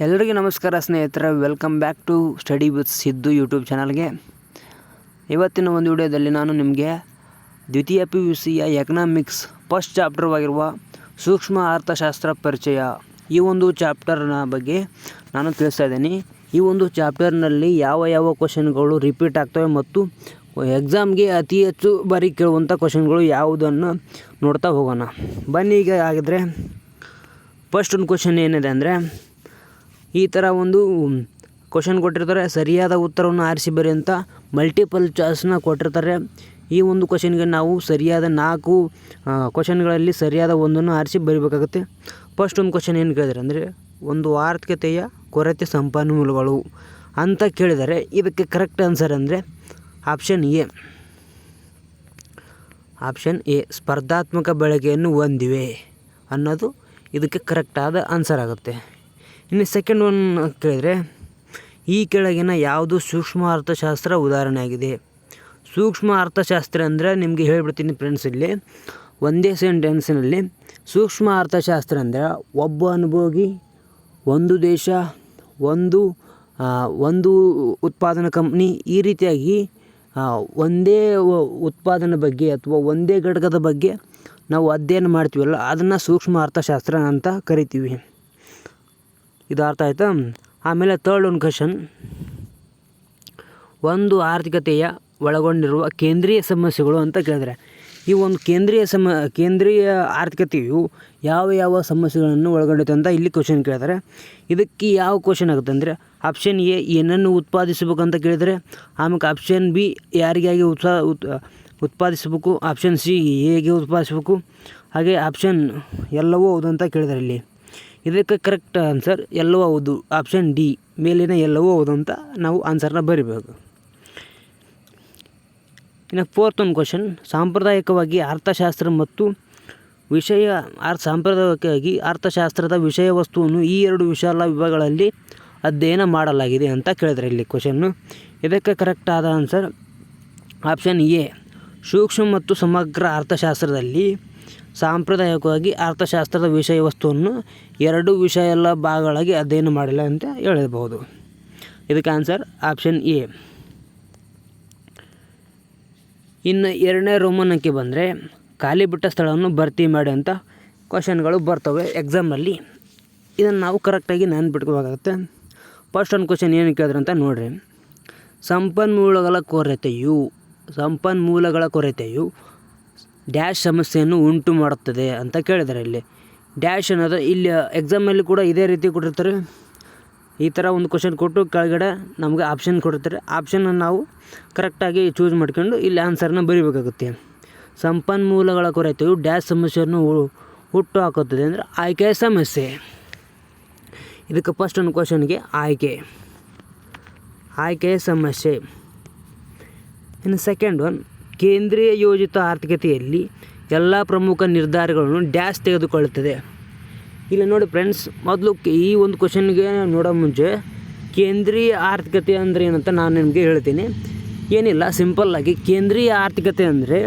ಎಲ್ಲರಿಗೂ ನಮಸ್ಕಾರ ಸ್ನೇಹಿತರೆ, welcome back to study with Siddu YouTube ಚಾನಲ್ಗೆ. ಇವತ್ತಿನ ಒಂದು ವಿಡಿಯೋದಲ್ಲಿ ನಾನು ನಿಮಗೆ ದ್ವಿತೀಯ PUC ಎಕನಾಮಿಕ್ಸ್ ಫಸ್ಟ್ ಚಾಪ್ಟರ್ವಾಗಿರುವ ಸೂಕ್ಷ್ಮ ಅರ್ಥಶಾಸ್ತ್ರ ಪರಿಚಯ ಈ ಒಂದು ಚಾಪ್ಟರ್ನ ಬಗ್ಗೆ ನಾನು ತಿಳಿಸ್ತಾ ಇದ್ದೀನಿ. ಈ ಒಂದು ಚಾಪ್ಟರ್ನಲ್ಲಿ ಯಾವ ಕ್ವಶನ್ಗಳು ರಿಪೀಟ್ ಆಗ್ತವೆ ಮತ್ತು ಎಕ್ಸಾಮ್ಗೆ ಅತಿ ಹೆಚ್ಚು ಬಾರಿ ಕೇಳುವಂಥ ಕ್ವಶನ್ಗಳು ಯಾವುದನ್ನು ನೋಡ್ತಾ ಹೋಗೋಣ ಬನ್ನಿ. ಈಗ ಆಗಿದ್ರೆ ಫಸ್ಟ್ ಒಂದು ಕ್ವಶನ್ ಏನಿದೆ ಅಂದರೆ, ಈ ಥರ ಒಂದು ಕ್ವಶನ್ ಕೊಟ್ಟಿರ್ತಾರೆ, ಸರಿಯಾದ ಉತ್ತರವನ್ನು ಆರಿಸಿ ಬರಿ ಅಂತ ಮಲ್ಟಿಪಲ್ ಚಾಯ್ಸ್ನ ಕೊಟ್ಟಿರ್ತಾರೆ. ಈ ಒಂದು ಕ್ವಶನ್ಗೆ ನಾವು ಸರಿಯಾದ 4 ಕ್ವಶನ್ಗಳಲ್ಲಿ ಸರಿಯಾದ ಒಂದನ್ನು ಆರಿಸಿ ಬರಿಬೇಕಾಗುತ್ತೆ. ಫಸ್ಟ್ ಒಂದು ಕ್ವಶನ್ ಏನು ಕೇಳಿದರೆ ಅಂದರೆ, ಒಂದು ಆರ್ಥಿಕತೆಯ ಕೊರತೆ ಸಂಪನ್ಮೂಲಗಳು ಅಂತ ಕೇಳಿದರೆ ಇದಕ್ಕೆ ಕರೆಕ್ಟ್ ಆನ್ಸರ್ ಅಂದರೆ ಆಪ್ಷನ್ ಎ ಸ್ಪರ್ಧಾತ್ಮಕ ಬಳಕೆಯನ್ನು ಹೊಂದಿವೆ ಅನ್ನೋದು ಇದಕ್ಕೆ ಕರೆಕ್ಟಾದ ಆನ್ಸರ್ ಆಗುತ್ತೆ. ಇನ್ನು ಸೆಕೆಂಡ್ ಒನ್ ಕೇಳಿದರೆ, ಈ ಕೆಳಗಿನ ಯಾವುದು ಸೂಕ್ಷ್ಮ ಅರ್ಥಶಾಸ್ತ್ರ ಉದಾಹರಣೆಯಾಗಿದೆ. ಸೂಕ್ಷ್ಮ ಅರ್ಥಶಾಸ್ತ್ರ ಅಂದರೆ ನಿಮಗೆ ಹೇಳಿಬಿಡ್ತೀನಿ ಫ್ರೆಂಡ್ಸ್, ಇಲ್ಲಿ ಒಂದೇ ಸೆಂಟೆನ್ಸಿನಲ್ಲಿ ಸೂಕ್ಷ್ಮ ಅರ್ಥಶಾಸ್ತ್ರ ಅಂದರೆ ಒಬ್ಬ ಅನುಭೋಗಿ, ಒಂದು ದೇಶ, ಒಂದು ಉತ್ಪಾದನಾ ಕಂಪ್ನಿ, ಈ ರೀತಿಯಾಗಿ ಒಂದೇ ಉತ್ಪಾದನೆ ಬಗ್ಗೆ ಅಥವಾ ಒಂದೇ ಘಟಕದ ಬಗ್ಗೆ ನಾವು ಅಧ್ಯಯನ ಮಾಡ್ತೀವಲ್ಲ, ಅದನ್ನು ಸೂಕ್ಷ್ಮ ಅರ್ಥಶಾಸ್ತ್ರ ಅಂತ ಕರಿತೀವಿ. ಇದು ಅರ್ಥ ಆಯಿತಾ? ಆಮೇಲೆ ಥರ್ಡ್ ಒಂದು ಕ್ವಶನ್, ಒಂದು ಆರ್ಥಿಕತೆಯ ಒಳಗೊಂಡಿರುವ ಕೇಂದ್ರೀಯ ಸಮಸ್ಯೆಗಳು ಅಂತ ಕೇಳಿದರೆ, ಈ ಒಂದು ಕೇಂದ್ರೀಯ ಆರ್ಥಿಕತೆಯು ಯಾವ ಸಮಸ್ಯೆಗಳನ್ನು ಒಳಗೊಂಡಿದೆ ಅಂತ ಇಲ್ಲಿ ಕ್ವಶನ್ ಕೇಳಿದರೆ, ಇದಕ್ಕೆ ಯಾವ ಕ್ವಶನ್ ಆಗುತ್ತೆ ಅಂದರೆ ಆಪ್ಷನ್ ಎ ಏನನ್ನು ಉತ್ಪಾದಿಸಬೇಕಂತ ಕೇಳಿದರೆ, ಆಮೇಲೆ ಆಪ್ಷನ್ ಬಿ ಯಾರಿಗಾಗಿ ಉತ್ಪಾದಿಸಬೇಕು, ಆಪ್ಷನ್ ಸಿ ಹೇಗೆ ಉತ್ಪಾದಿಸಬೇಕು, ಹಾಗೆ ಆಪ್ಷನ್ ಎಲ್ಲವೂ ಹೌದು ಅಂತ ಕೇಳಿದರೆ ಇಲ್ಲಿ ಇದಕ್ಕೆ ಕರೆಕ್ಟ್ ಆನ್ಸರ್ ಎಲ್ಲವೂ ಹೌದು, ಆಪ್ಷನ್ ಡಿ ಮೇಲಿನ ಎಲ್ಲವೂ ಹೌದು ಅಂತ ನಾವು ಆನ್ಸರ್ನ ಬರಿಬೇಕು. ಇನ್ನು ಫೋರ್ತ್ ಒಂದು ಕ್ವಶನ್, ಸಾಂಪ್ರದಾಯಿಕವಾಗಿ ಅರ್ಥಶಾಸ್ತ್ರ ಮತ್ತು ಸಾಂಪ್ರದಾಯಿಕವಾಗಿ ಅರ್ಥಶಾಸ್ತ್ರದ ವಿಷಯ ವಸ್ತುವನ್ನು ಈ 2 ವಿಶಾಲ ವಿಭಾಗಗಳಲ್ಲಿ ಅಧ್ಯಯನ ಮಾಡಲಾಗಿದೆ ಅಂತ ಕೇಳಿದರೆ ಇಲ್ಲಿ ಕ್ವಶನ್ನು. ಇದಕ್ಕೆ ಕರೆಕ್ಟ್ ಆದ ಆನ್ಸರ್ ಆಪ್ಷನ್ ಎ ಸೂಕ್ಷ್ಮ ಮತ್ತು ಸಮಗ್ರ ಅರ್ಥಶಾಸ್ತ್ರದಲ್ಲಿ ಸಾಂಪ್ರದಾಯಿಕವಾಗಿ ಅರ್ಥಶಾಸ್ತ್ರದ ವಿಷಯ ವಸ್ತುವನ್ನು 2 ವಿಷಯ ಭಾಗಗಳಾಗಿ ಅಧ್ಯಯನ ಮಾಡಿಲ್ಲ ಅಂತ ಹೇಳಬಹುದು. ಇದಕ್ಕೆ ಆನ್ಸರ್ ಆಪ್ಷನ್ ಎ. ಇನ್ನು 2ನೇ ರೋಮನಕ್ಕೆ ಬಂದರೆ, ಖಾಲಿ ಬಿಟ್ಟ ಸ್ಥಳವನ್ನು ಭರ್ತಿ ಮಾಡಿ ಅಂತ ಕ್ವಶನ್ಗಳು ಬರ್ತವೆ ಎಕ್ಸಾಮ್ನಲ್ಲಿ. ಇದನ್ನು ನಾವು ಕರೆಕ್ಟಾಗಿ ನೆನ್ಪಿಟ್ಕೋಬೇಕಾಗುತ್ತೆ. ಫಸ್ಟ್ ಒಂದು ಕ್ವಶನ್ ಏನು ಕೇಳಿದ್ರೆ ಅಂತ ನೋಡಿರಿ, ಸಂಪನ್ಮೂಲಗಳ ಕೊರತೆಯು ಡ್ಯಾಶ್ ಸಮಸ್ಯೆಯನ್ನು ಉಂಟು ಮಾಡುತ್ತದೆ ಅಂತ ಕೇಳಿದ್ದಾರೆ. ಇಲ್ಲಿ ಡ್ಯಾಶ್ ಅನ್ನೋದು ಇಲ್ಲಿ ಎಕ್ಸಾಮಲ್ಲಿ ಕೂಡ ಇದೇ ರೀತಿ ಕೊಟ್ಟಿರ್ತಾರೆ. ಈ ಥರ ಒಂದು ಕ್ವಶನ್ ಕೊಟ್ಟು ಕೆಳಗಡೆ ನಮಗೆ ಆಪ್ಷನ್ ಕೊಟ್ಟಿರ್ತಾರೆ. ಆಪ್ಷನನ್ನು ನಾವು ಕರೆಕ್ಟಾಗಿ ಚೂಸ್ ಮಾಡ್ಕೊಂಡು ಇಲ್ಲಿ ಆನ್ಸರ್ನ ಬರೀಬೇಕಾಗುತ್ತೆ. ಸಂಪನ್ಮೂಲಗಳ ಕೊರತೆಯು ಡ್ಯಾಶ್ ಸಮಸ್ಯೆಯನ್ನು ಹುಟ್ಟು ಹಾಕುತ್ತದೆ ಅಂದರೆ ಆಯ್ಕೆಯ ಸಮಸ್ಯೆ. ಇದಕ್ಕೆ ಫಸ್ಟ್ ಒಂದು ಕ್ವಶನ್ಗೆ ಆಯ್ಕೆಯ ಸಮಸ್ಯೆ. ಇನ್ನು ಸೆಕೆಂಡ್ ಒನ್, ಕೇಂದ್ರೀಯ ಯೋಜಿತ ಆರ್ಥಿಕತೆಯಲ್ಲಿ ಎಲ್ಲ ಪ್ರಮುಖ ನಿರ್ಧಾರಗಳನ್ನು ಡ್ಯಾಶ್ ತೆಗೆದುಕೊಳ್ಳುತ್ತದೆ. ಇಲ್ಲಿ ನೋಡಿ ಫ್ರೆಂಡ್ಸ್, ಮೊದಲು ಈ ಒಂದು ಕ್ವಶನ್ಗೆ ನೋಡೋ ಮುಂಚೆ ಕೇಂದ್ರೀಯ ಆರ್ಥಿಕತೆ ಅಂದರೆ ಏನಂತ ನಾನು ನಿಮಗೆ ಹೇಳ್ತೀನಿ. ಏನಿಲ್ಲ, ಸಿಂಪಲ್ಲಾಗಿ ಕೇಂದ್ರೀಯ ಆರ್ಥಿಕತೆ ಅಂದರೆ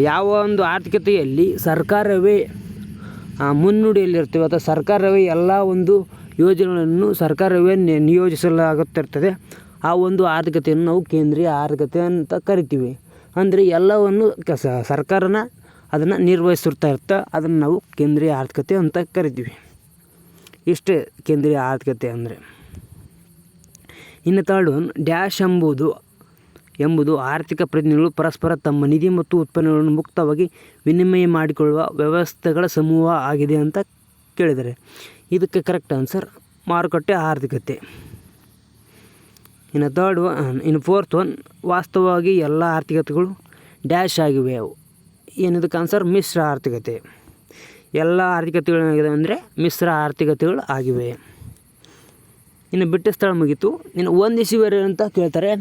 ಯಾವ ಒಂದು ಆರ್ಥಿಕತೆಯಲ್ಲಿ ಸರ್ಕಾರವೇ ಮುನ್ನುಡಿಯಲ್ಲಿರ್ತವೆ ಅಥವಾ ಸರ್ಕಾರವೇ ಎಲ್ಲ ಒಂದು ಯೋಜನೆಗಳನ್ನು ಸರ್ಕಾರವೇ ನಿಯೋಜಿಸಲಾಗುತ್ತಿರ್ತದೆ. ಆ ಒಂದು ಆರ್ಥಿಕತೆಯನ್ನು ನಾವು ಕೇಂದ್ರೀಯ ಆರ್ಥಿಕತೆ ಅಂತ ಕರಿತೀವಿ. ಅಂದರೆ ಎಲ್ಲವನ್ನು ಸರ್ಕಾರನ ಅದನ್ನು ನಿರ್ವಹಿಸಿರ್ತಾ ಇರ್ತಾ ಅದನ್ನು ನಾವು ಕೇಂದ್ರೀಯ ಆರ್ಥಿಕತೆ ಅಂತ ಕರಿತೀವಿ. ಇಷ್ಟೇ ಕೇಂದ್ರೀಯ ಆರ್ಥಿಕತೆ ಅಂದರೆ. ಇನ್ನು ಥರ್ಡ್ ಒನ್, ಡ್ಯಾಶ್ ಎಂಬುದು ಆರ್ಥಿಕ ಪ್ರತಿನಿಧಿಗಳು ಪರಸ್ಪರ ತಮ್ಮ ನಿಧಿ ಮತ್ತು ಉತ್ಪನ್ನಗಳನ್ನು ಮುಕ್ತವಾಗಿ ವಿನಿಮಯ ಮಾಡಿಕೊಳ್ಳುವ ವ್ಯವಸ್ಥೆಗಳ ಸಮೂಹ ಆಗಿದೆ ಅಂತ ಕೇಳಿದ್ದಾರೆ. ಇದಕ್ಕೆ ಕರೆಕ್ಟ್ ಆನ್ಸರ್ ಮಾರುಕಟ್ಟೆ ಆರ್ಥಿಕತೆ. ಇನ್ನು ಫೋರ್ತ್ ಒನ್, ವಾಸ್ತವವಾಗಿ ಎಲ್ಲ ಆರ್ಥಿಕತೆಗಳು ಡ್ಯಾಶ್ ಆಗಿವೆ. ಏನದಕ್ಕೆ ಆನ್ಸರ್ ಮಿಶ್ರ ಆರ್ಥಿಕತೆ. ಎಲ್ಲ ಆರ್ಥಿಕತೆಗಳು ಏನಾಗಿದೆ ಅಂದರೆ ಮಿಶ್ರ ಆರ್ಥಿಕತೆಗಳು ಆಗಿವೆ. ಇನ್ನು ಬಿಟ್ಟ ಸ್ಥಳ ಮುಗೀತು. ಇನ್ನು ಹೊಂದಿಸುವರೆ ಅಂತ ಕೇಳ್ತಾರೆ.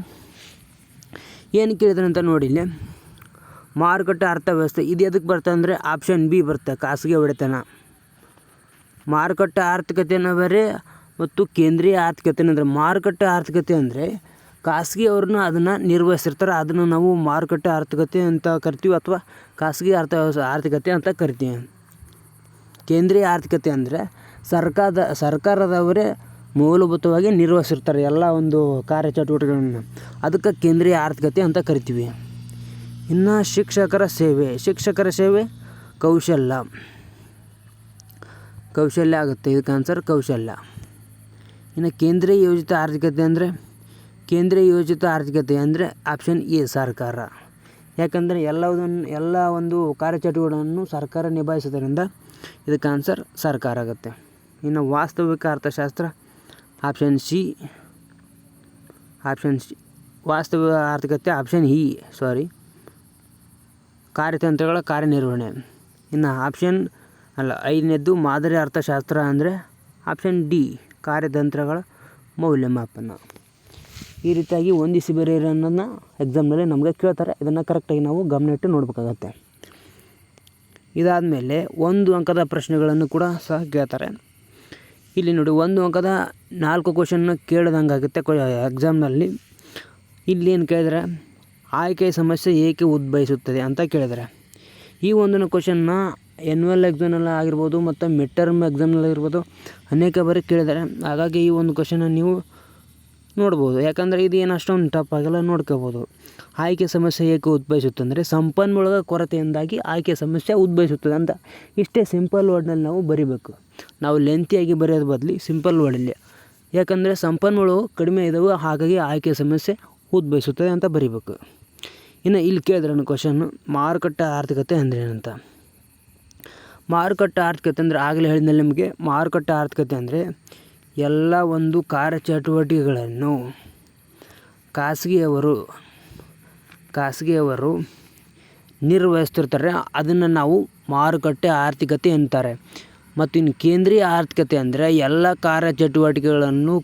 ಏನು ಕೇಳಿದ್ರೆ ಅಂತ ನೋಡಿ, ಇಲ್ಲಿ ಮಾರುಕಟ್ಟೆ ಅರ್ಥವ್ಯವಸ್ಥೆ ಇದು ಎದಕ್ಕೆ ಬರ್ತದೆ ಅಂದರೆ ಆಪ್ಷನ್ ಬಿ ಬರುತ್ತೆ, ಖಾಸಗಿ ಒಡೆತನ. ಮಾರುಕಟ್ಟೆ ಆರ್ಥಿಕತೆಯನ್ನು ಬೇರೆ ಮತ್ತು ಕೇಂದ್ರೀಯ ಆರ್ಥಿಕತೆ ಅಂದರೆ, ಮಾರುಕಟ್ಟೆ ಆರ್ಥಿಕತೆ ಅಂದರೆ ಖಾಸಗಿ ಅವ್ರನ್ನ ಅದನ್ನು ನಿರ್ವಹಿಸಿರ್ತಾರೆ, ಅದನ್ನು ನಾವು ಮಾರುಕಟ್ಟೆ ಆರ್ಥಿಕತೆ ಅಂತ ಕರಿತೀವಿ ಅಥವಾ ಖಾಸಗಿ ಆರ್ಥಿಕತೆ ಅಂತ ಕರಿತೀವಿ. ಕೇಂದ್ರೀಯ ಆರ್ಥಿಕತೆ ಅಂದರೆ ಸರ್ಕಾರದವರೇ ಮೂಲಭೂತವಾಗಿ ನಿರ್ವಹಿಸಿರ್ತಾರೆ ಎಲ್ಲ ಒಂದು ಕಾರ್ಯಚಟುವಟಿಕೆಗಳನ್ನು. ಅದಕ್ಕೆ ಕೇಂದ್ರೀಯ ಆರ್ಥಿಕತೆ ಅಂತ ಕರಿತೀವಿ. ಇನ್ನು ಶಿಕ್ಷಕರ ಸೇವೆ ಕೌಶಲ್ಯ ಆಗುತ್ತೆ. ಇದಕ್ಕೆ ಆನ್ಸರ್ ಕೌಶಲ್ಯ. ಇನ್ನು ಕೇಂದ್ರೀಯ ಯೋಜಿತ ಆರ್ಥಿಕತೆ ಅಂದರೆ ಆಪ್ಷನ್ ಎ ಸರ್ಕಾರ. ಯಾಕಂದರೆ ಎಲ್ಲ ಒಂದು ಕಾರ್ಯಚಟುವಟಿಕೆಗಳನ್ನು ಸರ್ಕಾರ ನಿಭಾಯಿಸೋದ್ರಿಂದ ಇದಕ್ಕೆ ಆನ್ಸರ್ ಸರ್ಕಾರ ಆಗುತ್ತೆ. ಇನ್ನು ವಾಸ್ತವಿಕ ಅರ್ಥಶಾಸ್ತ್ರ ಆಪ್ಷನ್ ಸಿ. ವಾಸ್ತವಿಕ ಆರ್ಥಿಕತೆ ಆಪ್ಷನ್ ಕಾರ್ಯತಂತ್ರಗಳ ಕಾರ್ಯನಿರ್ವಹಣೆ. ಇನ್ನು ಐದನೇದ್ದು ಮಾದರಿ ಅರ್ಥಶಾಸ್ತ್ರ ಅಂದರೆ ಆಪ್ಷನ್ ಡಿ ಕಾರ್ಯತಂತ್ರಗಳ ಮೌಲ್ಯಮಾಪನ. ಈ ರೀತಿಯಾಗಿ ಹೊಂದಿಸಿ ಬರೆಯಿರಿ ಅನ್ನೋದನ್ನ ಎಕ್ಸಾಮ್ನಲ್ಲಿ ನಮಗೆ ಕೇಳ್ತಾರೆ. ಇದನ್ನು ಕರೆಕ್ಟಾಗಿ ನಾವು ಗಮನ ಇಟ್ಟು ನೋಡಬೇಕಾಗತ್ತೆ. ಇದಾದಮೇಲೆ 1 ಅಂಕದ ಪ್ರಶ್ನೆಗಳನ್ನು ಕೂಡ ಸಹ ಕೇಳ್ತಾರೆ. ಇಲ್ಲಿ ನೋಡಿ 1 ಅಂಕದ 4 ಕ್ವಶನ್ನ ಕೇಳ್ದಂಗೆ ಆಗುತ್ತೆ ಎಕ್ಸಾಮ್ನಲ್ಲಿ. ಇಲ್ಲಿ ಏನು ಕೇಳಿದರೆ ಆಯ್ಕೆಯ ಸಮಸ್ಯೆ ಏಕೆ ಉದ್ಭವಿಸುತ್ತದೆ ಅಂತ ಕೇಳಿದರೆ, ಈ ಒಂದು ಕ್ವಶನ್ನ ಎನ್ಯುವಲ್ ಎಕ್ಸಾಮ್ನಲ್ಲಿ ಆಗಿರ್ಬೋದು ಮತ್ತು ಮಿಡ್ ಟರ್ಮ್ ಎಕ್ಸಾಮ್ನಲ್ಲಿ ಆಗಿರ್ಬೋದು ಅನೇಕ ಬಾರಿ ಕೇಳಿದ್ದಾರೆ. ಹಾಗಾಗಿ ಈ ಒಂದು ಕ್ವಶನ್ನ ನೀವು ನೋಡ್ಬೋದು. ಯಾಕಂದರೆ ಇದು ಏನು ಅಷ್ಟೊಂದು ಟಫ್ ಆಗಲ್ಲ, ನೋಡ್ಕೋಬೋದು. ಆಯ್ಕೆ ಸಮಸ್ಯೆ ಏಕೆ ಉದ್ಭವಿಸುತ್ತೆ ಅಂದರೆ ಸಂಪನ್ಮೂಲದ ಕೊರತೆಯಿಂದಾಗಿ ಆಯ್ಕೆ ಸಮಸ್ಯೆ ಉದ್ಭವಿಸುತ್ತದೆ ಅಂತ ಇಷ್ಟೇ ಸಿಂಪಲ್ ವರ್ಡ್ನಲ್ಲಿ ನಾವು ಬರಿಬೇಕು. ನಾವು ಲೆಂತಿಯಾಗಿ ಬರೆಯೋದು ಬದಲು ಸಿಂಪಲ್ ವರ್ಡಲ್ಲಿ, ಯಾಕಂದರೆ ಸಂಪನ್ಮೂಲವು ಕಡಿಮೆ ಇದ್ದಾವೆ, ಹಾಗಾಗಿ ಆಯ್ಕೆ ಸಮಸ್ಯೆ ಉದ್ಭವಿಸುತ್ತದೆ ಅಂತ ಬರಿಬೇಕು. ಇನ್ನು ಇಲ್ಲಿ ಕೇಳಿದ್ರೆ ಕ್ವಶನ್ನು ಮಾರುಕಟ್ಟೆ ಆರ್ಥಿಕತೆ ಅಂದರೆ ಏನಂತ. ಮಾರುಕಟ್ಟೆ ಆರ್ಥಿಕತೆ ಅಂದರೆ ಆಗಲೇ ಹೇಳಿದ್ಮೇಲೆ ನಿಮಗೆ, ಮಾರುಕಟ್ಟೆ ಆರ್ಥಿಕತೆ ಅಂದರೆ ಎಲ್ಲ ಒಂದು ಕಾರ್ಯಚಟುವಟಿಕೆಗಳನ್ನು ಖಾಸಗಿಯವರು ನಿರ್ವಹಿಸ್ತಿರ್ತಾರೆ, ಅದನ್ನು ನಾವು ಮಾರುಕಟ್ಟೆ ಆರ್ಥಿಕತೆ ಅಂತಾರೆ. ಮತ್ತು ಇನ್ನು ಕೇಂದ್ರೀಯ ಆರ್ಥಿಕತೆ ಅಂದರೆ ಎಲ್ಲ ಕಾರ್ಯಚಟುವಟಿಕೆಗಳನ್ನು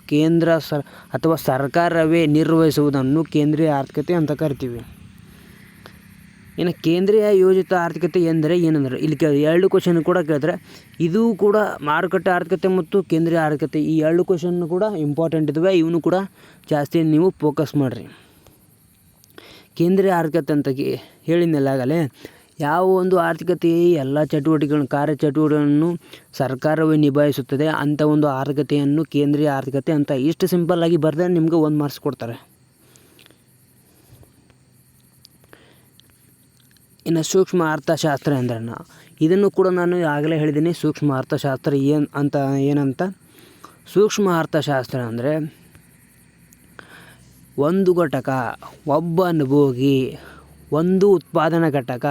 ಅಥವಾ ಸರ್ಕಾರವೇ ನಿರ್ವಹಿಸುವುದನ್ನು ಕೇಂದ್ರೀಯ ಆರ್ಥಿಕತೆ ಅಂತ ಕರಿತೀವಿ. ಇನ್ನು ಕೇಂದ್ರೀಯ ಯೋಜಿತ ಆರ್ಥಿಕತೆ ಎಂದರೆ ಏನಂದರೆ ಇಲ್ಲಿ 2 ಕ್ವಶನ್ ಕೂಡ ಕೇಳಿದ್ರೆ, ಇದು ಕೂಡ ಮಾರುಕಟ್ಟೆ ಆರ್ಥಿಕತೆ ಮತ್ತು ಕೇಂದ್ರೀಯ ಆರ್ಥಿಕತೆ ಈ 2 ಕ್ವಶನ್ ಕೂಡ ಇಂಪಾರ್ಟೆಂಟ್ ಇದ್ದಾವೆ. ಇವನು ಕೂಡ ಜಾಸ್ತಿ ನೀವು ಫೋಕಸ್ ಮಾಡಿರಿ. ಕೇಂದ್ರೀಯ ಆರ್ಥಿಕತೆ ಅಂತ ಹೇಳಿದ್ನಲ್ಲ ಆಗಲೇ, ಯಾವ ಒಂದು ಆರ್ಥಿಕತೆ ಎಲ್ಲ ಕಾರ್ಯಚಟುವಟಿಕೆಗಳನ್ನು ಸರ್ಕಾರವೇ ನಿಭಾಯಿಸುತ್ತದೆ ಅಂಥ ಒಂದು ಆರ್ಥಿಕತೆಯನ್ನು ಕೇಂದ್ರೀಯ ಆರ್ಥಿಕತೆ ಅಂತ ಇಷ್ಟು ಸಿಂಪಲ್ಲಾಗಿ ಬರೆದ್ರೆ ನಿಮ್ಗೆ 1 ಮಾರ್ಕ್ಸ್ ಕೊಡ್ತಾರೆ. ಇನ್ನು ಸೂಕ್ಷ್ಮ ಅರ್ಥಶಾಸ್ತ್ರ ಎಂದ್ರನ್ನ, ಇದನ್ನು ಕೂಡ ನಾನು ಆಗಲೇ ಹೇಳಿದ್ದೀನಿ. ಸೂಕ್ಷ್ಮ ಅರ್ಥಶಾಸ್ತ್ರ ಏನಂತ. ಸೂಕ್ಷ್ಮ ಅರ್ಥಶಾಸ್ತ್ರ ಅಂದರೆ ಒಂದು ಘಟಕ, ಒಬ್ಬ ಅನುಭೋಗಿ, ಒಂದು ಉತ್ಪಾದನಾ ಘಟಕ,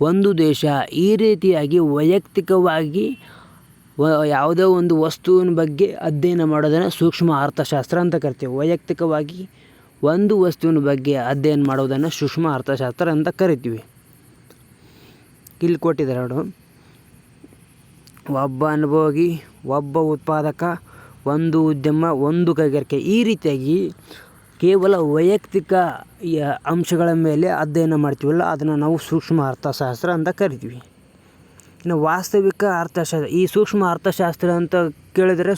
ಒಂದು ದೇಶ, ಈ ರೀತಿಯಾಗಿ ವೈಯಕ್ತಿಕವಾಗಿ ಯಾವುದೋ ಒಂದು ವಸ್ತುವಿನ ಬಗ್ಗೆ ಅಧ್ಯಯನ ಮಾಡೋದನ್ನು ಸೂಕ್ಷ್ಮ ಅರ್ಥಶಾಸ್ತ್ರ ಅಂತ ಕರಿತೀವಿ. ವೈಯಕ್ತಿಕವಾಗಿ ಒಂದು ವಸ್ತುವಿನ ಬಗ್ಗೆ ಅಧ್ಯಯನ ಮಾಡೋದನ್ನು ಸೂಕ್ಷ್ಮ ಅರ್ಥಶಾಸ್ತ್ರ ಅಂತ ಕರಿತೀವಿ. ಇಲ್ಲಿ ಕೊಟ್ಟಿದ್ದಾರೆ ನೋಡು, ಒಬ್ಬ ಅನುಭೋಗಿ, ಒಬ್ಬ ಉತ್ಪಾದಕ, ಒಂದು ಉದ್ಯಮ, ಒಂದು ಕೈಗಾರಿಕೆ, ಈ ರೀತಿಯಾಗಿ ಕೇವಲ ವೈಯಕ್ತಿಕ ಅಂಶಗಳ ಮೇಲೆ ಅಧ್ಯಯನ ಮಾಡ್ತೀವಲ್ಲ ಅದನ್ನು ನಾವು ಸೂಕ್ಷ್ಮ ಅರ್ಥಶಾಸ್ತ್ರ ಅಂತ ಕರಿತೀವಿ. ಇನ್ನು ವಾಸ್ತವಿಕ ಅರ್ಥಶಾಸ್ತ್ರ, ಈ ಸೂಕ್ಷ್ಮ ಅರ್ಥಶಾಸ್ತ್ರ ಅಂತ ಕೇಳಿದರೆ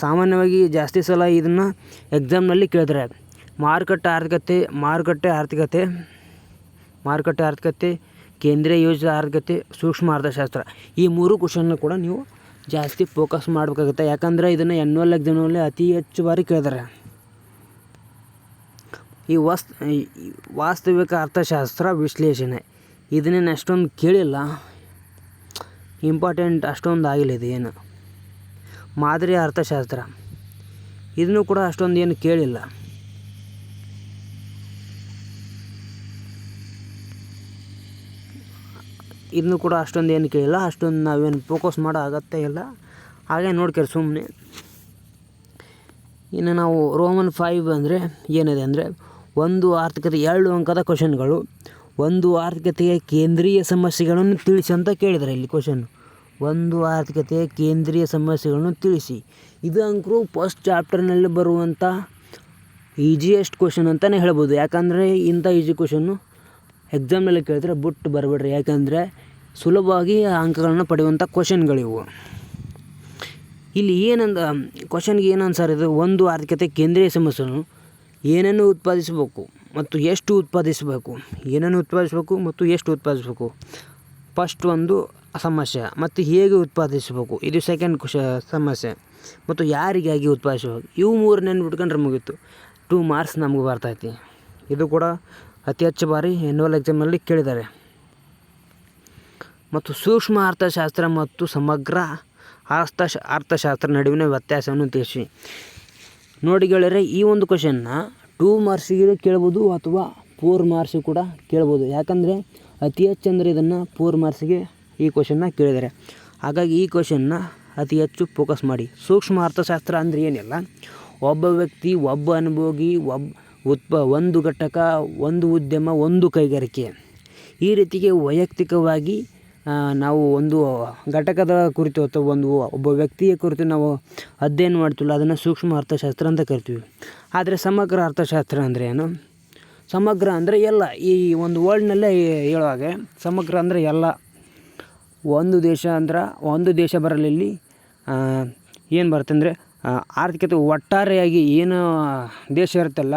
ಸಾಮಾನ್ಯವಾಗಿ ಜಾಸ್ತಿ ಸಲ ಇದನ್ನು ಎಕ್ಸಾಮ್ನಲ್ಲಿ ಕೇಳಿದರೆ ಮಾರುಕಟ್ಟೆ ಆರ್ಥಿಕತೆ, ಕೇಂದ್ರೀಯ ಯೋಜಿತ ಆರ್ಥಿಕತೆ, ಸೂಕ್ಷ್ಮ ಅರ್ಥಶಾಸ್ತ್ರ, ಈ 3 ಕ್ವಶನ್ನ ಕೂಡ ನೀವು ಜಾಸ್ತಿ ಫೋಕಸ್ ಮಾಡಬೇಕಾಗುತ್ತೆ. ಯಾಕಂದರೆ ಇದನ್ನು ಎನ್ಯುವಲ್ ಎಕ್ಸಾಮ್ನಲ್ಲಿ ಅತಿ ಹೆಚ್ಚು ಬಾರಿ ಕೇಳಿದ್ದಾರೆ. ಈ ವಾಸ್ತವಿಕ ಅರ್ಥಶಾಸ್ತ್ರ ವಿಶ್ಲೇಷಣೆ ಇದನ್ನೇನು ಅಷ್ಟೊಂದು ಕೇಳಿಲ್ಲ, ಇಂಪಾರ್ಟೆಂಟ್ ಅಷ್ಟೊಂದು ಆಗಿಲ್ಲ ಇದು ಏನು. ಮಾದರಿ ಅರ್ಥಶಾಸ್ತ್ರ ಇದನ್ನು ಕೂಡ ಅಷ್ಟೊಂದು ಏನು ಕೇಳಿಲ್ಲ. ಇದನ್ನು ಕೂಡ ಅಷ್ಟೊಂದು ಏನು ಕೇಳಿಲ್ಲ, ಅಷ್ಟೊಂದು ನಾವೇನು ಫೋಕಸ್ ಮಾಡೋ ಅಗತ್ಯ ಇಲ್ಲ, ಹಾಗೆ ನೋಡ್ಕೊರಿ ಸುಮ್ಮನೆ. ಇನ್ನು ನಾವು ರೋಮನ್ 5 ಅಂದರೆ ಏನಿದೆ ಅಂದರೆ, ಒಂದು ಆರ್ಥಿಕತೆ 2 ಅಂಕದ ಕ್ವಶನ್ಗಳು. ಒಂದು ಆರ್ಥಿಕತೆಯ ಕೇಂದ್ರೀಯ ಸಮಸ್ಯೆಗಳನ್ನು ತಿಳಿಸಿ ಅಂತ ಕೇಳಿದ್ದಾರೆ ಇಲ್ಲಿ ಕ್ವಶನ್. ಒಂದು ಆರ್ಥಿಕತೆಯ ಕೇಂದ್ರೀಯ ಸಮಸ್ಯೆಗಳನ್ನು ತಿಳಿಸಿ. ಇದು ಅಂಕರು ಫಸ್ಟ್ ಚಾಪ್ಟರ್ನಲ್ಲಿ ಬರುವಂಥ ಈಜಿಯೆಸ್ಟ್ ಕ್ವಶನ್ ಅಂತಲೇ ಹೇಳ್ಬೋದು. ಯಾಕಂದರೆ ಇಂಥ ಈಜಿ ಕ್ವಶನ್ನು ಎಕ್ಸಾಮ್ನಲ್ಲಿ ಕೇಳಿದ್ರೆ ಬಿಟ್ಟು ಬರಬೇಡ್ರಿ, ಯಾಕಂದರೆ ಸುಲಭವಾಗಿ ಅಂಕಗಳನ್ನು ಪಡೆಯುವಂಥ ಕ್ವಶನ್ಗಳಿವು. ಇಲ್ಲಿ ಕ್ವಶನ್ಗೆ ಏನು ಆನ್ಸರ್ ಇದೆ, ಒಂದು ಆರ್ಥಿಕತೆ ಕೇಂದ್ರೀಯ ಸಮಸ್ಯೆಯನ್ನು ಏನನ್ನು ಉತ್ಪಾದಿಸಬೇಕು ಮತ್ತು ಎಷ್ಟು ಉತ್ಪಾದಿಸಬೇಕು, ಫಸ್ಟ್ ಒಂದು ಸಮಸ್ಯೆ ಮತ್ತು ಹೇಗೆ ಉತ್ಪಾದಿಸಬೇಕು ಇದು ಸೆಕೆಂಡ್ ಸಮಸ್ಯೆ ಮತ್ತು ಯಾರಿಗಾಗಿ ಉತ್ಪಾದಿಸಬೇಕು ಇವು 3 ನೆನ್ಬಿಟ್ಕೊಂಡ್ರೆ ಮುಗೀತು. 2 ಮಾರ್ಕ್ಸ್ ನಮಗೆ ಬರ್ತೈತಿ. ಇದು ಕೂಡ ಅತಿ ಹೆಚ್ಚು ಬಾರಿ ಆ್ಯನ್ಯುವಲ್ ಎಕ್ಸಾಮ್ನಲ್ಲಿ ಕೇಳಿದ್ದಾರೆ. ಮತ್ತು ಸೂಕ್ಷ್ಮ ಅರ್ಥಶಾಸ್ತ್ರ ಮತ್ತು ಸಮಗ್ರ ಅರ್ಥಶಾಸ್ತ್ರ ನಡುವಿನ ವ್ಯತ್ಯಾಸವನ್ನು ತಿಳಿಸಿ. ನೋಡಿ ಗೆಳೆಯರೆ, ಈ ಒಂದು ಕ್ವಶನ್ನ 2 ಮಾರ್ಕ್ಸಿಗೆ ಕೇಳ್ಬೋದು ಅಥವಾ 4 ಮಾರ್ಕ್ಸಿಗೆ ಕೂಡ ಕೇಳ್ಬೋದು. ಯಾಕಂದರೆ ಅತಿ ಹೆಚ್ಚು ಅಂದರೆ ಇದನ್ನು 4 ಮಾರ್ಕ್ಸಿಗೆ ಈ ಕ್ವಶನ್ನ ಕೇಳಿದ್ದಾರೆ. ಹಾಗಾಗಿ ಈ ಕ್ವಶನ್ನ ಅತಿ ಹೆಚ್ಚು ಫೋಕಸ್ ಮಾಡಿ. ಸೂಕ್ಷ್ಮ ಅರ್ಥಶಾಸ್ತ್ರ ಅಂದರೆ ಏನಿಲ್ಲ, ಒಬ್ಬ ವ್ಯಕ್ತಿ, ಒಬ್ಬ ಅನುಭೋಗಿ, ಒಂದು ಘಟಕ, ಒಂದು ಉದ್ಯಮ, ಒಂದು ಕೈಗಾರಿಕೆ, ಈ ರೀತಿಗೆ ವೈಯಕ್ತಿಕವಾಗಿ ನಾವು ಒಂದು ಘಟಕದ ಕುರಿತು ಅಥವಾ ಒಬ್ಬ ವ್ಯಕ್ತಿಯ ಕುರಿತು ನಾವು ಅಧ್ಯಯನ ಮಾಡ್ತೀವಲ್ಲ ಅದನ್ನು ಸೂಕ್ಷ್ಮ ಅರ್ಥಶಾಸ್ತ್ರ ಅಂತ ಕರಿತೀವಿ. ಆದರೆ ಸಮಗ್ರ ಅರ್ಥಶಾಸ್ತ್ರ ಅಂದರೆ ಏನು? ಸಮಗ್ರ ಅಂದರೆ ಎಲ್ಲ, ಈ ಒಂದು ವರ್ಲ್ಡ್ನಲ್ಲೇ ಹೇಳೋ ಹಾಗೆ ಸಮಗ್ರ ಅಂದರೆ ಎಲ್ಲ. ಒಂದು ದೇಶ ಬರಲಿಲ್ಲಿ ಏನು ಬರುತ್ತೆ ಅಂದರೆ ಆರ್ಥಿಕತೆ ಒಟ್ಟಾರೆಯಾಗಿ ಏನು ದೇಶ ಇರುತ್ತಲ್ಲ,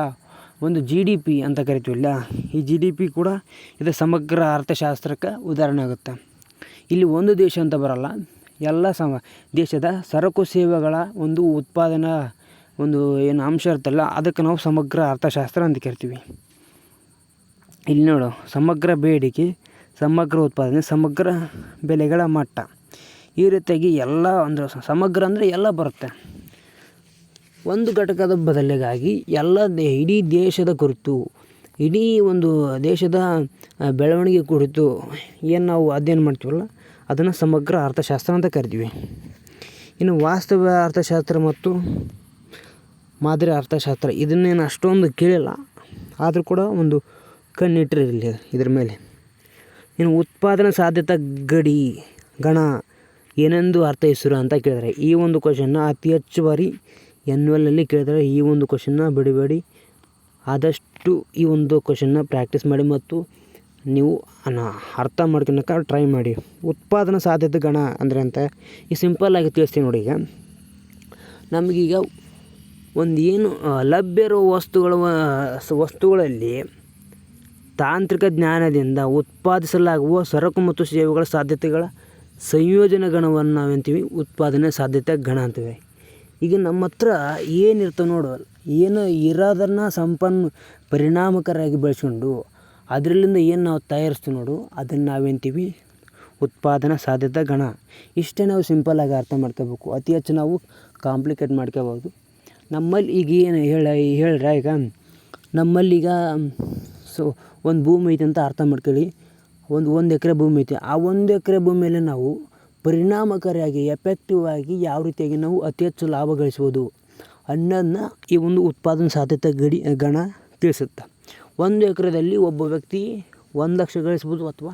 ಒಂದು GDP ಅಂತ ಕರಿತೀವಿಲ್ಲ, ಈ GDP ಕೂಡ ಇದು ಸಮಗ್ರ ಅರ್ಥಶಾಸ್ತ್ರಕ್ಕೆ ಉದಾಹರಣೆ ಆಗುತ್ತೆ. ಇಲ್ಲಿ ಒಂದು ದೇಶ ಅಂತ ಬರಲ್ಲ, ಎಲ್ಲ ದೇಶದ ಸರಕು ಸೇವೆಗಳ ಒಂದು ಉತ್ಪಾದನಾ ಒಂದು ಏನು ಅಂಶ ಇರುತ್ತಲ್ಲ ಅದಕ್ಕೆ ನಾವು ಸಮಗ್ರ ಅರ್ಥಶಾಸ್ತ್ರ ಅಂತ ಕರಿತೀವಿ. ಇಲ್ಲಿ ನೋಡು, ಸಮಗ್ರ ಬೇಡಿಕೆ, ಸಮಗ್ರ ಉತ್ಪಾದನೆ, ಸಮಗ್ರ ಬೆಲೆಗಳ ಮಟ್ಟ, ಈ ರೀತಿಯಾಗಿ ಎಲ್ಲ ಅಂದರೆ ಸಮಗ್ರ ಅಂದರೆ ಎಲ್ಲ ಬರುತ್ತೆ. ಒಂದು ಘಟಕದ ಬದಲಿಗಾಗಿ ಇಡೀ ದೇಶದ ಕುರಿತು, ಇಡೀ ಒಂದು ದೇಶದ ಬೆಳವಣಿಗೆ ಕುರಿತು ಏನು ನಾವು ಅಧ್ಯಯನ ಮಾಡ್ತೀವಲ್ಲ ಅದನ್ನು ಸಮಗ್ರ ಅರ್ಥಶಾಸ್ತ್ರ ಅಂತ ಕರಿತೀವಿ. ಇನ್ನು ವಾಸ್ತವ ಅರ್ಥಶಾಸ್ತ್ರ ಮತ್ತು ಮಾದರಿ ಅರ್ಥಶಾಸ್ತ್ರ ಇದನ್ನೇನು ಅಷ್ಟೊಂದು ಕೇಳಿಲ್ಲ, ಆದರೂ ಕೂಡ ಒಂದು ಕಣ್ಣಿಟ್ಟಿರಲಿ ಇದ್ರ ಮೇಲೆ. ಇನ್ನು ಉತ್ಪಾದನಾ ಸಾಧ್ಯತಾ ಗಣ ಏನೆಂದು ಅರ್ಥೈಸಿರು ಅಂತ ಕೇಳಿದರೆ ಈ ಒಂದು ಕ್ವಶನ್ನ ಅತಿ ಹೆಚ್ಚು ಬಾರಿ ಆ್ಯನ್ಯುವಲಲ್ಲಿ ಕೇಳಿದರೆ ಈ ಒಂದು ಕ್ವಶನ್ನ ಬಿಡಬೇಡಿ. ಆದಷ್ಟು ಈ ಒಂದು ಕ್ವಶನ್ನ ಪ್ರಾಕ್ಟೀಸ್ ಮಾಡಿ ಮತ್ತು ನೀವು ಅರ್ಥ ಮಾಡ್ಕೊಳಕ್ಕೆ ಟ್ರೈ ಮಾಡಿ. ಉತ್ಪಾದನಾ ಸಾಧ್ಯತೆ ಗಣ ಅಂದರೆ ಅಂತ ಈ ಸಿಂಪಲ್ಲಾಗಿ ತಿಳಿಸ್ತೀನಿ ನೋಡಿ. ಈಗ ನಮಗೀಗ ಒಂದು ಏನು ಲಭ್ಯ ಇರೋ ವಸ್ತುಗಳಲ್ಲಿ ತಾಂತ್ರಿಕ ಜ್ಞಾನದಿಂದ ಉತ್ಪಾದಿಸಲಾಗುವ ಸರಕು ಮತ್ತು ಸೇವೆಗಳ ಸಾಧ್ಯತೆಗಳ ಸಂಯೋಜನೆ ಗಣವನ್ನು ನಾವೆಂತೀವಿ ಉತ್ಪಾದನೆ ಸಾಧ್ಯತೆ ಗಣ ಅಂತೀವಿ. ಈಗ ನಮ್ಮ ಹತ್ರ ಏನಿರ್ತವೆ ನೋಡು, ಏನು ಇರೋದನ್ನು ಪರಿಣಾಮಕಾರಿಯಾಗಿ ಬೆಳೆಸ್ಕೊಂಡು ಅದರಲ್ಲಿಂದ ಏನು ನಾವು ತಯಾರಿಸ್ತೀವಿ ನೋಡು ಅದನ್ನು ನಾವೇಂತೀವಿ ಉತ್ಪಾದನಾ ಸಾಧ್ಯತಾ ಗಣ. ಇಷ್ಟೇ ನಾವು ಸಿಂಪಲ್ಲಾಗಿ ಅರ್ಥ ಮಾಡ್ಕೋಬೇಕು. ಅತಿ ಹೆಚ್ಚು ನಾವು ಕಾಂಪ್ಲಿಕೇಟ್ ಮಾಡ್ಕೋಬೋದು. ನಮ್ಮಲ್ಲಿ ಈಗ ಏನು ಹೇಳ್ರೆ ಈಗ ನಮ್ಮಲ್ಲೀಗ ಒಂದು ಭೂಮಿ ಐತೆ ಅಂತ ಅರ್ಥ ಮಾಡ್ಕೊಳ್ಳಿ. ಒಂದು ಎಕರೆ ಭೂಮಿ ಐತೆ. ಆ 1 ಎಕರೆ ಭೂಮಿಯಲ್ಲಿ ನಾವು ಪರಿಣಾಮಕಾರಿಯಾಗಿ ಎಫೆಕ್ಟಿವ್ ಆಗಿ ಯಾವ ರೀತಿಯಾಗಿ ನಾವು ಅತಿ ಹೆಚ್ಚು ಲಾಭ ಗಳಿಸ್ಬೋದು ಅನ್ನೋದನ್ನ ಈ ಒಂದು ಉತ್ಪಾದನಾ ಸಾಧ್ಯತೆ ಗಣ ತಿಳಿಸುತ್ತೆ. 1 ಎಕರೆದಲ್ಲಿ ಒಬ್ಬ ವ್ಯಕ್ತಿ 1 ಲಕ್ಷ ಗಳಿಸ್ಬೋದು ಅಥವಾ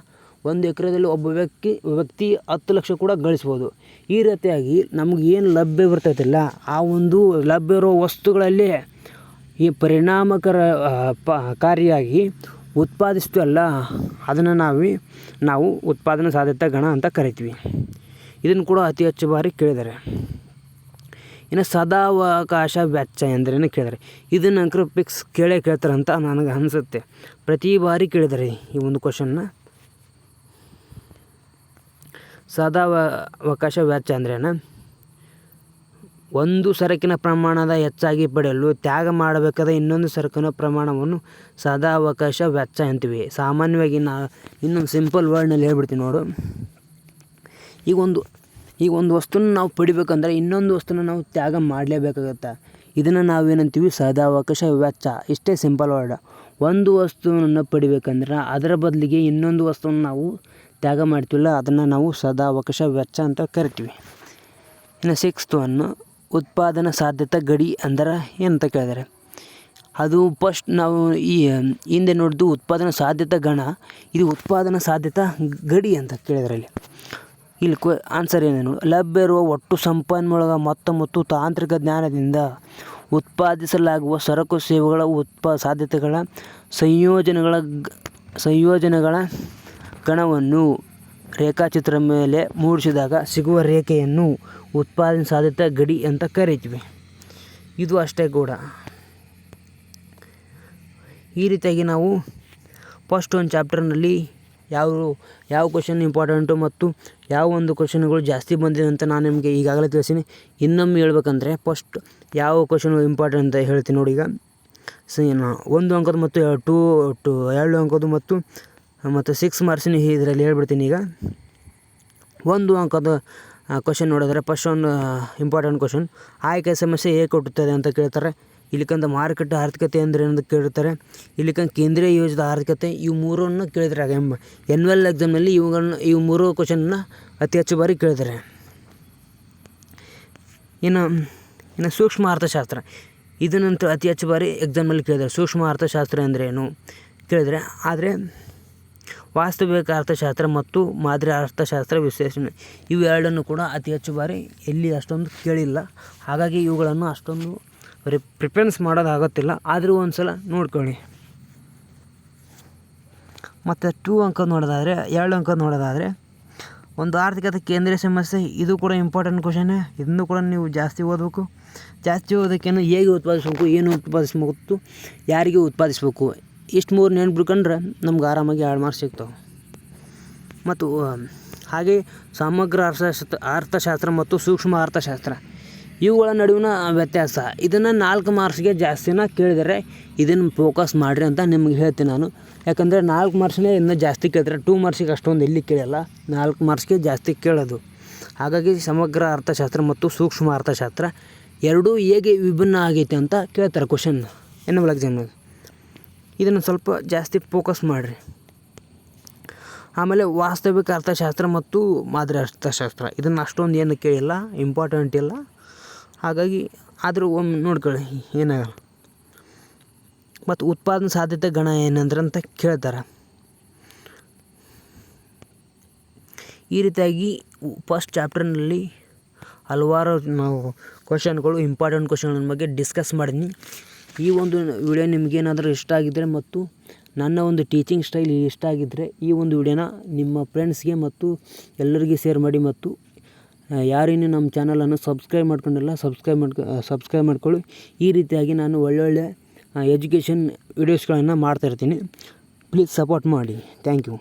1 ಎಕರೆದಲ್ಲಿ ಒಬ್ಬ ವ್ಯಕ್ತಿ 10 ಲಕ್ಷ ಕೂಡ ಗಳಿಸ್ಬೋದು. ಈ ರೀತಿಯಾಗಿ ನಮ್ಗೆ ಏನು ಲಭ್ಯ ಬರ್ತೈತಿಲ್ಲ ಆ ಒಂದು ಲಭ್ಯ ಇರೋ ವಸ್ತುಗಳಲ್ಲಿ ಈ ಪರಿಣಾಮಕಾರಿಯಾಗಿ ಉತ್ಪಾದಿಸ್ತೀವಲ್ಲ ಅದನ್ನು ನಾವು ಉತ್ಪಾದನಾ ಸಾಧ್ಯತಾ ಗಣ ಅಂತ ಕರಿತೀವಿ. ಇದನ್ನು ಕೂಡ ಅತಿ ಹೆಚ್ಚು ಬಾರಿ ಕೇಳಿದ್ದಾರೆ. ಇನ್ನು ಸದಾವಕಾಶ ವೆಚ್ಚ ಎಂದರೇನು ಕೇಳಿದ್ದಾರೆ. ಇದನ್ನು ಅಂಕರು ಫಿಕ್ಸ್ ಕೇಳ್ತಾರೆ ಅಂತ ನನಗೆ ಅನಿಸುತ್ತೆ. ಪ್ರತಿ ಬಾರಿ ಕೇಳಿದ್ದಾರೆ ಈ ಒಂದು ಕ್ವಶನ್ನ. ಸದಾವಕಾಶ ವೆಚ್ಚ ಅಂದ್ರೇನು? ಒಂದು ಸರಕಿನ ಪ್ರಮಾಣದ ಹೆಚ್ಚಾಗಿ ಪಡೆಯಲು ತ್ಯಾಗ ಮಾಡಬೇಕಾದ ಇನ್ನೊಂದು ಸರಕಿನ ಪ್ರಮಾಣವನ್ನು ಸದಾವಕಾಶ ವೆಚ್ಚ ಅಂತೀವಿ. ಸಾಮಾನ್ಯವಾಗಿ ಇನ್ನೊಂದು ಸಿಂಪಲ್ ವರ್ಡ್ನಲ್ಲಿ ಹೇಳ್ಬಿಡ್ತೀನಿ ನೋಡು. ಈಗ ಒಂದು ವಸ್ತುನ ನಾವು ಪಡಿಬೇಕಂದ್ರೆ ಇನ್ನೊಂದು ವಸ್ತುನ ನಾವು ತ್ಯಾಗ ಮಾಡಲೇಬೇಕಾಗತ್ತೆ. ಇದನ್ನು ನಾವೇನಂತೀವಿ ಸದಾವಕಾಶ ವೆಚ್ಚ. ಇಷ್ಟೇ ಸಿಂಪಲ್ ವರ್ಡ್. ಒಂದು ವಸ್ತುವನ್ನು ಪಡಿಬೇಕಂದ್ರೆ ಅದರ ಬದಲಿಗೆ ಇನ್ನೊಂದು ವಸ್ತುವನ್ನು ನಾವು ತ್ಯಾಗ ಮಾಡ್ತೀವಲ್ಲ ಅದನ್ನು ನಾವು ಸದಾವಕಾಶ ವೆಚ್ಚ ಅಂತ ಕರಿತೀವಿ. ಇನ್ನು 6th ಒನ್ ಉತ್ಪಾದನಾ ಸಾಧ್ಯತಾ ಗಡಿ ಅಂದರೆ ಏನಂತ ಕೇಳಿದ್ದಾರೆ. ಅದು ಫಸ್ಟ್ ನಾವು ಈ ಹಿಂದೆ ನೋಡಿದ್ದು ಉತ್ಪಾದನಾ ಸಾಧ್ಯತಾ ಗಣ, ಇದು ಉತ್ಪಾದನಾ ಸಾಧ್ಯತಾ ಗಡಿ ಅಂತ ಕೇಳಿದರೆ ಇಲ್ಲಿ ಆನ್ಸರ್ ಏನೇನು? ಲಭ್ಯ ಇರುವ ಒಟ್ಟು ಸಂಪನ್ಮೂಲ ಮತ್ತು ತಾಂತ್ರಿಕ ಜ್ಞಾನದಿಂದ ಉತ್ಪಾದಿಸಲಾಗುವ ಸರಕು ಸೇವೆಗಳ ಸಾಧ್ಯತೆಗಳ ಸಂಯೋಜನೆಗಳ ಗಣವನ್ನು ರೇಖಾಚಿತ್ರ ಮೇಲೆ ಮೂಡಿಸಿದಾಗ ಸಿಗುವ ರೇಖೆಯನ್ನು ಉತ್ಪಾದನಾ ಸಾಧ್ಯತಾ ಗಡಿ ಅಂತ ಕರಿತೀವಿ. ಇದು ಅಷ್ಟೇ ಕೂಡ. ಈ ರೀತಿಯಾಗಿ ನಾವು ಫಸ್ಟ್ ಒಂದು ಚಾಪ್ಟರ್ನಲ್ಲಿ ಯಾವ ಕ್ವಶನ್ ಇಂಪಾರ್ಟೆಂಟು ಮತ್ತು ಯಾವ ಒಂದು ಕ್ವಶನ್ಗಳು ಜಾಸ್ತಿ ಬಂದಿದೆ ಅಂತ ನಾನು ನಿಮಗೆ ಈಗಾಗಲೇ ತಿಳಿಸೀನಿ. ಇನ್ನೊಮ್ಮೆ ಹೇಳ್ಬೇಕಂದ್ರೆ ಫಸ್ಟ್ ಯಾವ ಕ್ವಶನ್ಗಳು ಇಂಪಾರ್ಟೆಂಟ್ ಅಂತ ಹೇಳ್ತೀನಿ ನೋಡಿ. ಈಗ 1 ಅಂಕದ ಮತ್ತು 2 ಅಂಕದ ಮತ್ತು 6 ಮಾರ್ಕ್ಸಿನ ಇದರಲ್ಲಿ ಹೇಳ್ಬಿಡ್ತೀನಿ. ಈಗ 1 ಅಂಕದ ಕ್ವಶನ್ ನೋಡಿದ್ರೆ ಫಸ್ಟ್ ಒಂದು ಇಂಪಾರ್ಟೆಂಟ್ ಕ್ವಶನ್, ಆಯ್ಕೆ ಸಮಸ್ಯೆ ಹೇಗೆ ಹುಟ್ಟುತ್ತದೆ ಅಂತ ಕೇಳ್ತಾರೆ. ಇಲ್ಲಿಕಂದ ಮಾರುಕಟ್ಟೆ ಆರ್ಥಿಕತೆ ಅಂದರೆ ಏನಂತ ಕೇಳ್ತಾರೆ. ಇಲ್ಲಿಕಂದ ಕೇಂದ್ರೀಯ ಯೋಜಿತ ಆರ್ಥಿಕತೆ, ಇವು ಮೂರನ್ನು ಕೇಳಿದ್ದಾರೆ. ಎನ್ಯುವಲ್ ಎಕ್ಸಾಮ್ನಲ್ಲಿ ಇವು 3 ಕ್ವಶನ್ನ ಅತಿ ಹೆಚ್ಚು ಬಾರಿ ಕೇಳಿದ್ದಾರೆ. ಇನ್ನು ಸೂಕ್ಷ್ಮ ಅರ್ಥಶಾಸ್ತ್ರ, ಇದನ್ನಂತೂ ಅತಿ ಹೆಚ್ಚು ಬಾರಿ ಎಕ್ಸಾಮ್ನಲ್ಲಿ ಕೇಳಿದ್ದಾರೆ. ಸೂಕ್ಷ್ಮ ಅರ್ಥಶಾಸ್ತ್ರ ಅಂದರೆ ಏನು ಕೇಳಿದರೆ, ಆದರೆ ವಾಸ್ತವಿಕ ಅರ್ಥಶಾಸ್ತ್ರ ಮತ್ತು ಮಾದರಿ ಅರ್ಥಶಾಸ್ತ್ರ ವಿಶ್ಲೇಷಣೆ ಇವು ಎರಡನ್ನು ಕೂಡ ಅತಿ ಹೆಚ್ಚು ಬಾರಿ ಎಲ್ಲಿ ಅಷ್ಟೊಂದು ಕೇಳಿಲ್ಲ. ಹಾಗಾಗಿ ಇವುಗಳನ್ನು ಅಷ್ಟೊಂದು ಪ್ರಿಫರೆನ್ಸ್ ಮಾಡೋದಾಗುತ್ತಿಲ್ಲ. ಆದರೂ ಒಂದು ಸಲ ನೋಡ್ಕೊಳ್ಳಿ. ಮತ್ತು 2 ಅಂಕ ನೋಡೋದಾದರೆ 2 ಅಂಕ ನೋಡೋದಾದರೆ ಒಂದು ಆರ್ಥಿಕತೆ ಕೇಂದ್ರೀಯ ಸಮಸ್ಯೆ, ಇದು ಕೂಡ ಇಂಪಾರ್ಟೆಂಟ್ ಕ್ವಶನ್ನೇ. ಇದನ್ನು ಕೂಡ ನೀವು ಜಾಸ್ತಿ ಓದಬೇಕು. ಜಾಸ್ತಿ ಓದೋಕ್ಕೇನು, ಹೇಗೆ ಉತ್ಪಾದಿಸಬೇಕು, ಏನು ಉತ್ಪಾದಿಸಬೇಕು, ಯಾರಿಗೆ ಉತ್ಪಾದಿಸಬೇಕು, ಇಷ್ಟು 3 ನೆನ್ಪಿಟ್ಕೊಂಡ್ರೆ ನಮ್ಗೆ ಆರಾಮಾಗಿ 2 ಮಾರ್ಕ್ಸ್ ಸಿಗ್ತಾವೆ. ಮತ್ತು ಹಾಗೆ ಸಮಗ್ರ ಅರ್ಥಶಾಸ್ತ್ರ ಮತ್ತು ಸೂಕ್ಷ್ಮ ಅರ್ಥಶಾಸ್ತ್ರ ಇವುಗಳ ನಡುವಿನ ವ್ಯತ್ಯಾಸ, ಇದನ್ನು 4 ಮಾರ್ಕ್ಸ್ಗೆ ಜಾಸ್ತಿನ ಕೇಳಿದರೆ ಇದನ್ನು ಫೋಕಸ್ ಮಾಡಿರಿ ಅಂತ ನಿಮ್ಗೆ ಹೇಳ್ತೀನಿ ನಾನು. ಯಾಕಂದರೆ 4 ಮಾರ್ಕ್ಸ್ನೇ ಇನ್ನೂ ಜಾಸ್ತಿ ಕೇಳಿದ್ರೆ 2 ಮಾರ್ಕ್ಸಿಗೆ ಅಷ್ಟೊಂದು ಎಲ್ಲಿ ಕೇಳಲ್ಲ, 4 ಮಾರ್ಕ್ಸ್ಗೆ ಜಾಸ್ತಿ ಕೇಳೋದು. ಹಾಗಾಗಿ ಸಮಗ್ರ ಅರ್ಥಶಾಸ್ತ್ರ ಮತ್ತು ಸೂಕ್ಷ್ಮ ಅರ್ಥಶಾಸ್ತ್ರ ಎರಡೂ ಹೇಗೆ ವಿಭಿನ್ನ ಆಗೈತೆ ಅಂತ ಕೇಳ್ತಾರೆ ಕ್ವಶನ್ ಎನ್ನುವಲ್ ಎಕ್ಸಾಮ್ನಾಗ. ಇದನ್ನು ಸ್ವಲ್ಪ ಜಾಸ್ತಿ ಫೋಕಸ್ ಮಾಡಿರಿ. ಆಮೇಲೆ ವಾಸ್ತವಿಕ ಅರ್ಥಶಾಸ್ತ್ರ ಮತ್ತು ಮಾದರಿ ಅರ್ಥಶಾಸ್ತ್ರ ಇದನ್ನು ಅಷ್ಟೊಂದು ಏನು ಕೇಳಿಲ್ಲ, ಇಂಪಾರ್ಟೆಂಟ್ ಇಲ್ಲ. ಹಾಗಾಗಿ ಆದರೂ ಒಮ್ಮೆ ನೋಡ್ಕೊಳ್ಳಿ, ಏನಾಗಲ್ಲ. ಮತ್ತು ಉತ್ಪಾದನಾ ಸಾಧ್ಯತೆ ಗಣ ಏನಂದ್ರೆ ಅಂತ ಕೇಳ್ತಾರೆ. ಈ ರೀತಿಯಾಗಿ ಫಸ್ಟ್ ಚಾಪ್ಟರ್ನಲ್ಲಿ ಹಲವಾರು ನಾವು ಕ್ವಶನ್ಗಳು, ಇಂಪಾರ್ಟೆಂಟ್ ಕ್ವಶನ್ಗಳ ಬಗ್ಗೆ ಡಿಸ್ಕಸ್ ಮಾಡಿದ್ದೀನಿ. ಈ ಒಂದು ವಿಡಿಯೋ ನಿಮಗೇನಾದರೂ ಇಷ್ಟ ಆಗಿದ್ದರೆ ಮತ್ತು ನನ್ನ ಒಂದು ಟೀಚಿಂಗ್ ಸ್ಟೈಲ್ ಇಷ್ಟ ಆಗಿದ್ದರೆ ಈ ಒಂದು ವಿಡಿಯೋನ ನಿಮ್ಮ ಫ್ರೆಂಡ್ಸ್ಗೆ ಮತ್ತು ಎಲ್ಲರಿಗೂ ಶೇರ್ ಮಾಡಿ. ಮತ್ತು ಯಾರೇನು ನಮ್ಮ ಚಾನಲನ್ನು ಸಬ್ಸ್ಕ್ರೈಬ್ ಮಾಡ್ಕೊಂಡಿಲ್ಲ ಸಬ್ಸ್ಕ್ರೈಬ್ ಮಾಡ್ಕೊಳ್ಳಿ. ಈ ರೀತಿಯಾಗಿ ನಾನು ಒಳ್ಳೊಳ್ಳೆ ಎಜುಕೇಷನ್ ವಿಡಿಯೋಸ್ಗಳನ್ನು ಮಾಡ್ತಾಯಿರ್ತೀನಿ. ಪ್ಲೀಸ್ ಸಪೋರ್ಟ್ ಮಾಡಿ. Thank you.